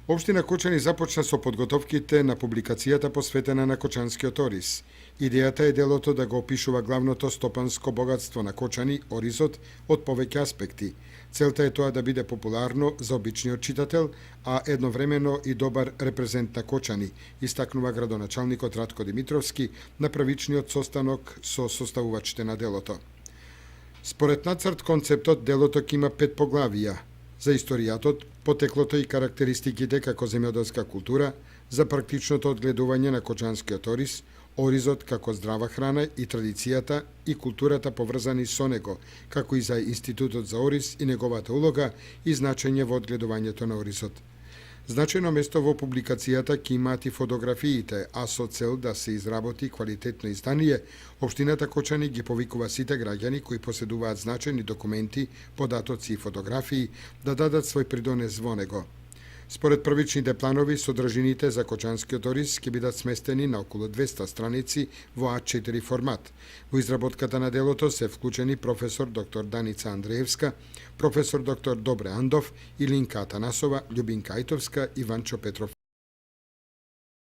Општина Кочани започна со подготовките на публикацијата посветена на Кочанскиот орис. Идејата е делото да го опишува главното стопанско богатство на Кочани, оризот, од повеќе аспекти. Целта е тоа да биде популарно за обичниот читател, а едновремено и добар репрезент на Кочани, истакнува градоначалникот Радко Димитровски на првичниот состанок со составувачите на делото. Според нацрт концептот, делото ќе има 5 поглавија: за историјатот, потеклото и карактеристиките како земјоделска култура, за практичното одгледување на Кочанскиот орис, оризот како здрава храна и традицијата и културата поврзани со него, како и за Институтот за орис и неговата улога и значење во одгледувањето на оризот. Значајно место во публикацијата ќе имаат и фотографиите, а со цел да се изработи квалитетно издание, Општината Кочани ги повикува сите граѓани кои поседуваат значајни документи, податоци и фотографии да дадат свој придонес во него. Според првичните планови, содржините за Кочанскиот орис ќе бидат сместени на околу 200 страници во А4 формат. Во изработката на делото се вклучени професор доктор Даница Андреевска, професор доктор Добре Андов, Илинка Атанасова, Љубинка Ајтовска и Ванчо Петров.